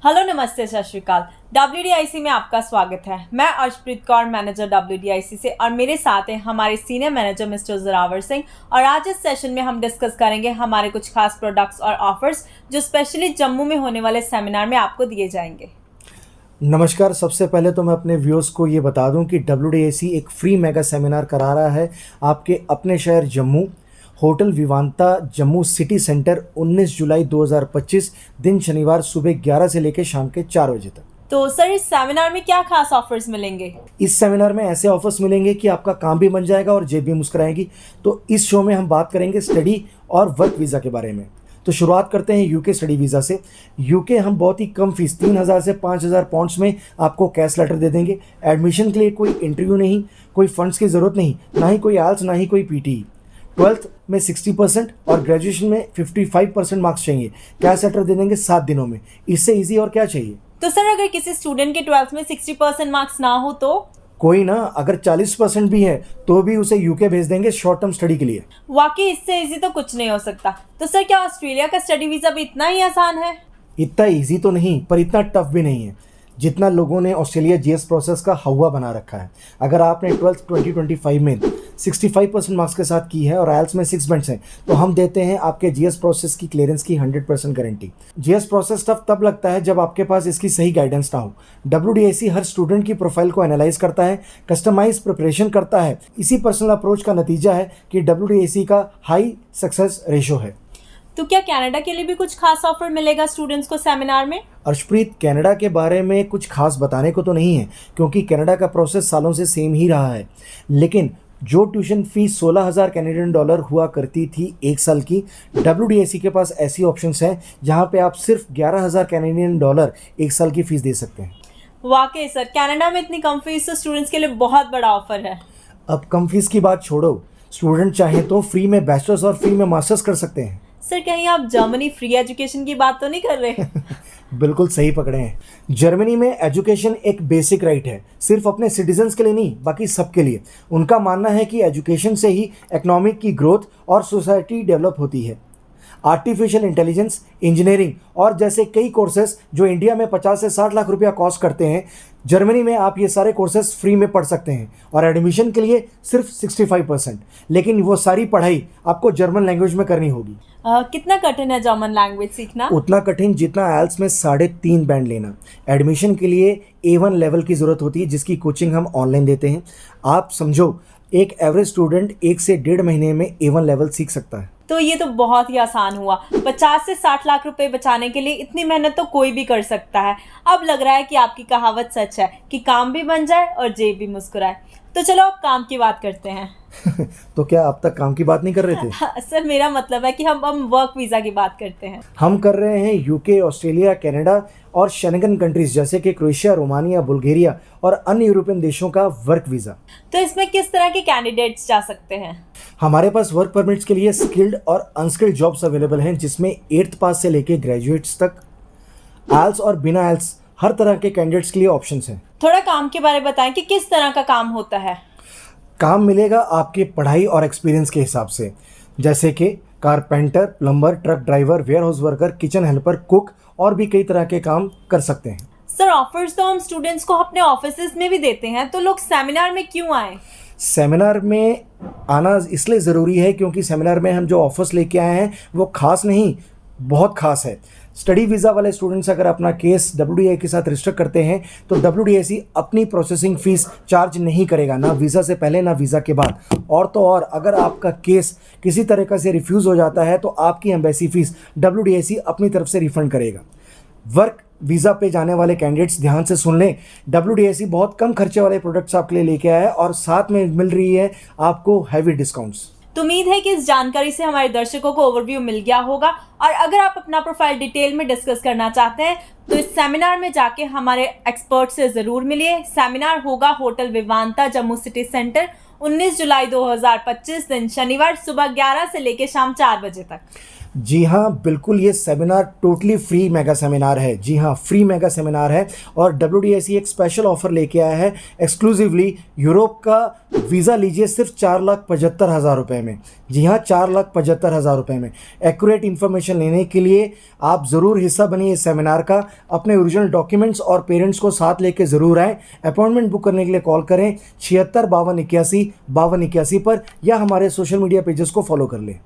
Hello नमस्ते सत श्री अकाल। WDIC में आपका स्वागत है। मैं अर्शप्रीत कौर, मैनेजर WDIC से, और मेरे साथ हैं हमारे senior manager mister Zorawar Singh. और आज इस सेशन में हम डिस्कस करेंगे हमारे कुछ खास प्रोडक्ट्स और ऑफर्स जो स्पेशली जम्मू में होने वाले सेमिनार में आपको दिए जाएंगे। नमस्कार। सबसे पहले तो मैं अपने व्यूअर्स को ये बता दूं कि WDIC एक फ्री मेगा सेमिनार करा रहा है आपके अपने शहर Jammu, hotel Vivanta Jammu city centre 19 जुलाई 2025 दिन शनिवार सुबह 11 से लेकर शाम के 4 बजे तक। तो सर, इस सेमिनार में क्या खास ऑफर्स मिलेंगे? इस सेमिनार में ऐसे ऑफर्स मिलेंगे कि आपका काम भी बन जाएगा और जेब भी मुस्कुराएगी। तो इस शो में हम बात करेंगे स्टडी और वर्क वीज़ा के बारे में। तो शुरुआत करते हैं यूके स्टडी वीज़ा से। यूके हम बहुत ही कम फीस 3000 से 5000 पाउंड्स में आपको कैश लेटर दे देंगे। एडमिशन के लिए कोई इंटरव्यू नहीं, कोई फंड्स की ज़रूरत नहीं, ना ही कोई आइल्स, ना ही कोई PTE। 12th में 60% और ग्रेजुएशन में 55% मार्क्स चाहिए। कैश लेटर दे देंगे 7 दिनों में। इससे ईजी और क्या चाहिए। तो सर, अगर किसी स्टूडेंट के 12th में 60% मार्क्स ना हो तो? कोई ना, अगर 40% भी है तो भी उसे यूके भेज देंगे शॉर्ट टर्म स्टडी के लिए। वाकई इससे इजी तो कुछ नहीं हो सकता। तो सर, क्या ऑस्ट्रेलिया का स्टडी वीज़ा भी इतना ही आसान है? इतना इजी तो नहीं, पर इतना टफ भी नहीं है जितना लोगों ने ऑस्ट्रेलिया GS प्रोसेस का हवा बना रखा है। अगर आपने 12th 2025 में 65% मार्क्स के साथ की है और आइल्स में 6 बैंड्स हैं, तो हम देते हैं आपके GS प्रोसेस की क्लियरेंस की 100% गारंटी। GS प्रोसेस टफ तब लगता है जब आपके पास इसकी सही गाइडेंस ना हो। WDIC हर स्टूडेंट की प्रोफाइल को एनालाइज करता है, कस्टमाइज प्रिपरेशन करता है। इसी पर्सनल अप्रोच का नतीजा है कि WDIC का हाई सक्सेस रेशो है। तो क्या कनाडा के लिए भी कुछ खास ऑफर मिलेगा स्टूडेंट्स को सेमिनार में? अर्शप्रीत, कनाडा के बारे में कुछ खास बताने को तो नहीं है, क्योंकि कनाडा का प्रोसेस सालों से सेम ही रहा है। लेकिन जो ट्यूशन फीस 16,000 कैनेडियन डॉलर हुआ करती थी 1 साल की, WDIC के पास ऐसी ऑप्शंस हैं जहां पे आप सिर्फ 11,000 कैनेडियन डॉलर 1 साल की फीस दे सकते हैं। वाकई सर, कनाडा में इतनी कम फीस तो स्टूडेंट्स के लिए बहुत बड़ा ऑफर है। अब कम फीस की बात छोड़ो, स्टूडेंट चाहे तो फ्री में बैचलर्स और फ्री में मास्टर्स कर सकते हैं। सर, कहीं आप जर्मनी फ्री एजुकेशन की बात तो नहीं कर रहे? बिल्कुल सही पकड़े हैं। जर्मनी में एजुकेशन एक बेसिक राइट है, सिर्फ अपने सिटीजन्स के लिए नहीं, बाकी सबके लिए। उनका मानना है कि एजुकेशन से ही इकोनॉमिक की ग्रोथ और सोसाइटी डेवलप होती है। आर्टिफिशियल इंटेलिजेंस, इंजीनियरिंग और जैसे कई कोर्सेज जो इंडिया में 50 से 60 लाख रुपया कॉस्ट करते हैं, जर्मनी में आप ये सारे कोर्सेज फ्री में पढ़ सकते हैं और एडमिशन के लिए सिर्फ 65%। लेकिन वो सारी पढ़ाई आपको जर्मन लैंग्वेज में करनी होगी। कितना कठिन है जर्मन लैंग्वेज सीखना? उतना कठिन जितना आइल्स में 3.5 बैंड लेना। एडमिशन के लिए A1 लेवल की ज़रूरत होती है, जिसकी कोचिंग हम ऑनलाइन देते हैं। आप समझो, एक एवरेज स्टूडेंट 1 से 1.5 महीने में A1 लेवल सीख सकता है। तो ये तो बहुत ही आसान हुआ। 50 से 60 लाख रुपए बचाने के लिए इतनी मेहनत तो कोई भी कर सकता है। अब लग रहा है कि आपकी कहावत सच है कि काम भी बन जाए और जेब भी मुस्कुराए। तो चलो अब काम की बात करते हैं। तो क्या अब तक काम की बात नहीं कर रहे थे? सर, मेरा मतलब है कि हम वर्क वीज़ा की बात करते हैं। हम कर रहे हैं यूके, ऑस्ट्रेलिया, कनाडा और शेंगन कंट्रीज जैसे कि क्रोएशिया, रोमानिया, बुल्गारिया और अन्य यूरोपियन देशों का वर्क वीज़ा। तो इसमें किस तरह के कैंडिडेट्स जा सकते हैं? हमारे पास वर्क परमिट्स के लिए स्किल्ड और अनस्किल्ड जॉब्स अवेलेबल हैं, जिसमें 8th पास से लेके ग्रेजुएट्स तक। आइल्स और बिना आइल्स हर तरह के कैंडिडेट्स के लिए ऑप्शंस हैं। थोड़ा काम के बारे में बताएं कि किस तरह का काम होता है। काम मिलेगा आपके पढ़ाई और एक्सपीरियंस के हिसाब से, जैसे कि carpenter, plumber, truck driver, warehouse worker, kitchen helper, cook और भी कई तरह के काम कर सकते हैं। सर, ऑफर्स तो हम स्टूडेंट्स को अपने ऑफिसेज में भी देते हैं, तो लोग सेमिनार में क्यों आए? सेमिनार में आना इसलिए ज़रूरी है क्योंकि सेमिनार में हम जो ऑफर्स लेके आए हैं वो खास नहीं, बहुत खास है। स्टडी वीज़ा वाले स्टूडेंट्स अगर अपना केस WDI के साथ रजिस्टर करते हैं तो WDIC अपनी प्रोसेसिंग फ़ीस चार्ज नहीं करेगा, ना वीज़ा से पहले ना वीज़ा के बाद। और तो और, अगर आपका केस किसी तरीक़े से रिफ्यूज़ हो जाता है तो आपकी एम्बेसी फ़ीस WDIC अपनी तरफ से रिफ़ंड करेगा। वर्क वीज़ा पे जाने वाले कैंडिडेट्स ध्यान से सुन लें, WDIC बहुत कम खर्चे वाले प्रोडक्ट्स आपके लिए लेके आया है और साथ में मिल रही है आपको हैवी डिस्काउंट्स। तो उम्मीद है कि इस जानकारी से हमारे दर्शकों को ओवरव्यू मिल गया होगा। और अगर आप अपना प्रोफाइल डिटेल में डिस्कस करना चाहते हैं तो इस सेमिनार में जाके हमारे एक्सपर्ट से ज़रूर मिलिए। सेमिनार होगा hotel Vivanta Jammu city centre 19 जुलाई 2025 दिन शनिवार सुबह 11 से लेकर शाम 4 बजे तक। जी हाँ, बिल्कुल ये seminar totally free mega seminar है। जी हाँ, फ्री मेगा सेमिनार है और WDIC एक स्पेशल ऑफर लेके आया है एक्सक्लूसिवली। यूरोप का वीज़ा लीजिए सिर्फ 4,75,000 रुपये में। जी हाँ, 4,75,000 रुपये में। एक्यूरेट इन्फॉर्मेशन लेने के लिए आप ज़रूर हिस्सा बनिए इस सेमिनार का। अपने ओरिजिनल डॉक्यूमेंट्स और पेरेंट्स को साथ लेके ज़रूर आएँ। अपॉइंटमेंट बुक करने के लिए कॉल करें 76 52 81 52 81 पर, या हमारे सोशल मीडिया पेजेस को फॉलो कर लें।